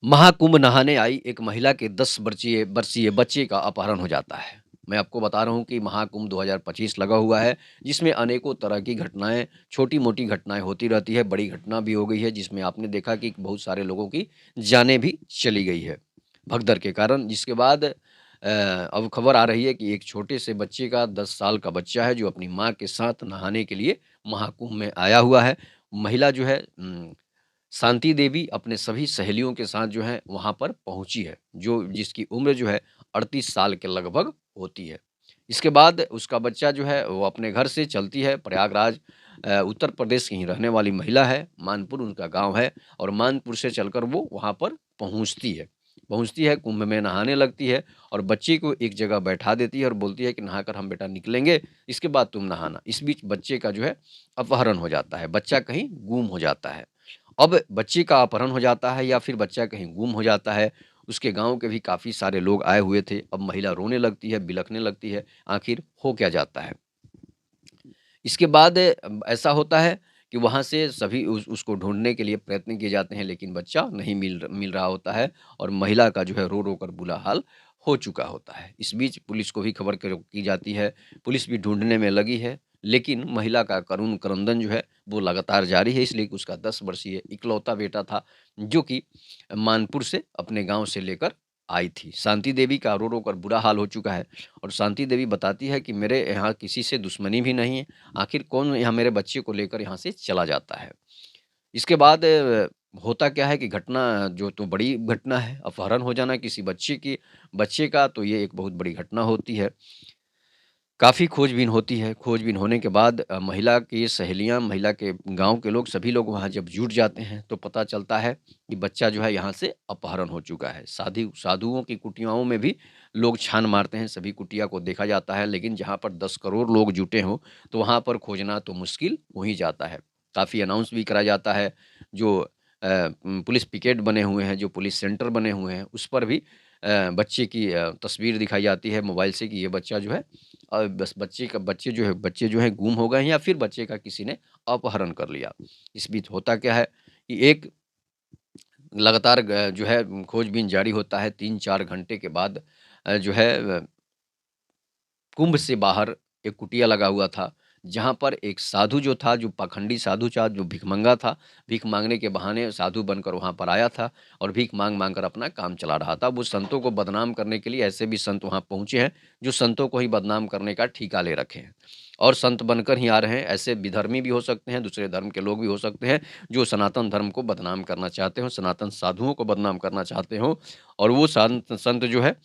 महाकुंभ नहाने आई एक महिला के 10 वर्षीय वर्षीय बच्चे का अपहरण हो जाता है। मैं आपको बता रहा हूँ कि महाकुंभ 2025 लगा हुआ है, जिसमें अनेकों तरह की घटनाएँ, छोटी-मोटी घटनाएँ होती रहती है, बड़ी घटना भी हो गई है, जिसमें आपने देखा कि बहुत सारे लोगों की जानें भी चली गई है, भगदड़ के कारण। जिसके बाद अब खबर आ रही है कि एक छोटे से बच्चे का 10 साल का बच्चा है, जो अपनी माँ के साथ नहाने के लिए महाकुंभ में आया हुआ है। महिला जो है शांति देवी अपने सभी सहेलियों के साथ जो है वहाँ पर पहुँची है, जो जिसकी उम्र जो है 38 साल के लगभग होती है। इसके बाद उसका बच्चा जो है वो अपने घर से चलती है प्रयागराज उत्तर प्रदेश की ही रहने वाली महिला है, मानपुर उनका गाँव है और मानपुर से चलकर वो वहाँ पर पहुँचती है। पहुँचती है, कुंभ में नहाने लगती है और बच्चे को एक जगह बैठा देती है और बोलती है कि नहाकर हम बेटा निकलेंगे, इसके बाद तुम नहाना। इस बीच बच्चे का जो है अपहरण हो जाता है, बच्चा कहीं गुम हो जाता है। अब बच्चे का अपहरण हो जाता है या फिर बच्चा कहीं गुम हो जाता है, उसके गाँव के भी काफ़ी सारे लोग आए हुए थे। अब महिला रोने लगती है, बिलखने लगती है, आखिर हो क्या जाता है? इसके बाद ऐसा होता है कि वहाँ से सभी उसको ढूँढने के लिए प्रयत्न किए जाते हैं, लेकिन बच्चा नहीं मिल रहा होता है और महिला का जो है रो-रो कर बुरा हाल हो चुका होता है। इस बीच पुलिस को भी खबर की जाती है, पुलिस भी ढूँढने में लगी है, लेकिन महिला का करुण क्रंदन जो है वो लगातार जारी है, इसलिए कि उसका 10 वर्षीय इकलौता बेटा था, जो कि मानपुर से अपने गाँव से लेकर आई थी। शांति देवी का रो-रो कर बुरा हाल हो चुका है और शांति देवी बताती है कि मेरे यहाँ किसी से दुश्मनी भी नहीं है, आखिर कौन यहाँ मेरे बच्चे को लेकर यहाँ से चला जाता है। इसके बाद होता क्या है कि घटना जो तो बड़ी घटना है, अपहरण हो जाना किसी बच्चे का तो ये एक बहुत बड़ी घटना होती है। काफ़ी खोजबीन होती है, खोजबीन होने के बाद महिला की सहेलियाँ, महिला के गाँव के लोग सभी लोग वहाँ जब जुट जाते हैं, तो पता चलता है कि बच्चा जो है यहाँ से अपहरण हो चुका है। साधुओं की कुटियाओं में भी लोग छान मारते हैं, सभी कुटिया को देखा जाता है, लेकिन जहाँ पर 10 करोड़ लोग जुटे हों, तो वहाँ पर खोजना तो मुश्किल हो ही जाता है। काफ़ी अनाउंस भी करा जाता है, जो पुलिस पिकेट बने हुए हैं, जो पुलिस सेंटर बने हुए हैं, उस पर भी बच्चे की तस्वीर दिखाई जाती है मोबाइल से कि ये बच्चा जो है बस बच्चे जो हैं गुम हो गए हैं या फिर बच्चे का किसी ने अपहरण कर लिया। इस बीच होता क्या है कि एक लगातार जो है खोजबीन जारी होता है 3-4 घंटे के बाद जो है कुंभ से बाहर एक कुटिया लगा हुआ था, जहाँ पर एक साधु जो था, जो पाखंडी साधु था, जो भिखमंगा था, भीख माँगने के बहाने साधु बनकर वहाँ पर आया था और भीख माँग-माँग कर अपना काम चला रहा था। वो संतों को बदनाम करने के लिए ऐसे भी संत वहाँ पहुँचे हैं, जो संतों को ही बदनाम करने का ठेका ले रखे हैं और संत बनकर ही आ रहे हैं। ऐसे विधर्मी भी हो सकते हैं, दूसरे धर्म के लोग भी हो सकते हैं, जो सनातन धर्म को बदनाम करना चाहते हों, सनातन साधुओं को बदनाम करना चाहते हों और वो संत जो है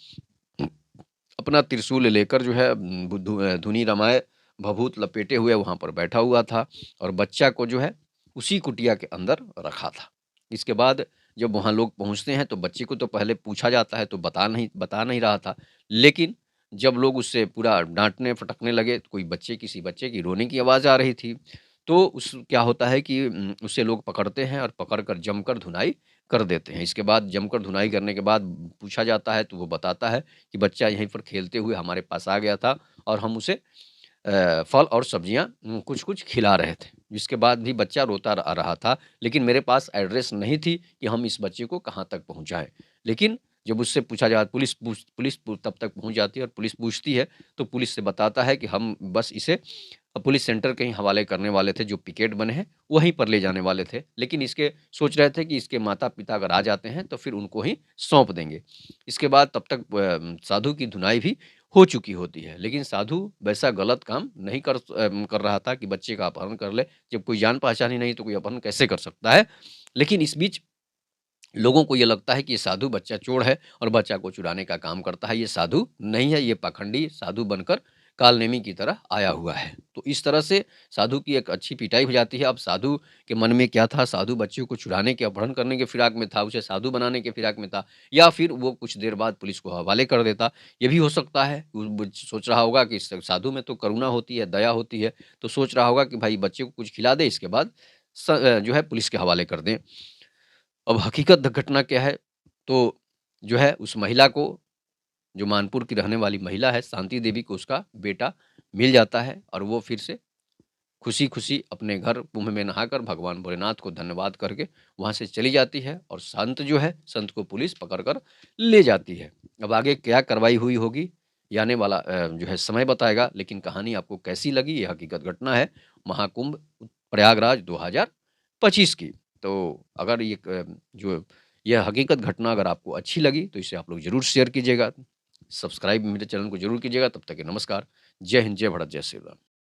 अपना त्रिशूल लेकर जो है धुनी रमाए, भभूत लपेटे हुए वहाँ पर बैठा हुआ था और बच्चा को जो है उसी कुटिया के अंदर रखा था। इसके बाद जब वहाँ लोग पहुँचते हैं तो बच्चे को तो पहले पूछा जाता है तो बता नहीं रहा था। लेकिन जब लोग उससे पूरा डाँटने फटकने लगे, तो कोई किसी बच्चे की रोने की आवाज़ आ रही थी। तो उस क्या होता है कि उसे लोग पकड़ते हैं और पकड़ कर जमकर धुनाई कर देते हैं। इसके बाद जमकर धुनाई करने के बाद पूछा जाता है तो वो बताता है कि बच्चा यहीं पर खेलते हुए हमारे पास आ गया था और हम उसे फल और सब्जियाँ कुछ-कुछ खिला रहे थे। जिसके बाद भी बच्चा रोता रहा था, लेकिन मेरे पास एड्रेस नहीं थी कि हम इस बच्चे को कहाँ तक पहुँचाएँ। लेकिन जब उससे पूछा जा पुलिस तब तक पहुँच जाती है और पुलिस पूछती है, तो पुलिस से बताता है कि हम बस इसे पुलिस सेंटर के ही हवाले करने वाले थे, जो पिकेट बने हैं, वहीं पर ले जाने वाले थे। लेकिन इसके सोच रहे थे कि इसके माता-पिता अगर आ जाते हैं, तो फिर उनको ही सौंप देंगे। इसके बाद तब तक साधु की धुनाई भी हो चुकी होती है, लेकिन साधु वैसा गलत काम नहीं कर रहा था कि बच्चे का अपहरण कर ले। जब कोई जान-पहचान ही नहीं, तो कोई अपहरण कैसे कर सकता है? लेकिन इस बीच लोगों को ये लगता है कि ये साधु बच्चा चोर है और बच्चा को चुराने का काम करता है। ये साधु नहीं है, ये पाखंडी साधु बनकर कालनेमी की तरह आया हुआ है। तो इस तरह से साधु की एक अच्छी पिटाई हो जाती है। अब साधु के मन में क्या था, साधु बच्चे को चुराने के, अपहरण करने के फिराक में था, उसे साधु बनाने के फिराक में था या फिर वो कुछ देर बाद पुलिस को हवाले कर देता। ये भी हो सकता है। वो सोच रहा होगा कि इस साधु में तो करुणा होती है, दया होती है, तो सोच रहा होगा कि भाई बच्चे को कुछ खिला दें, इसके बाद जो है पुलिस के हवाले कर दें। अब हकीकत घटना क्या है, तो जो है उस महिला को, जो मानपुर की रहने वाली महिला है, शांति देवी को उसका बेटा मिल जाता है और वो फिर से खुशी-खुशी अपने घर कुंभ में नहाकर भगवान भोलेनाथ को धन्यवाद करके वहाँ से चली जाती है और संत जो है, संत को पुलिस पकड़ कर ले जाती है। अब आगे क्या कार्रवाई हुई होगी, ये आने वाला जो है समय बताएगा, लेकिन कहानी आपको कैसी लगी, ये हकीकत घटना है महाकुंभ प्रयागराज 2025 की। तो अगर ये जो यह हकीकत घटना अगर आपको अच्छी लगी, तो इसे आप लोग ज़रूर शेयर कीजिएगा। सब्सक्राइब मेरे चैनल को ज़रूर कीजिएगा। तब तक के नमस्कार। जय हिंद, जय भारत, जय श्री राम।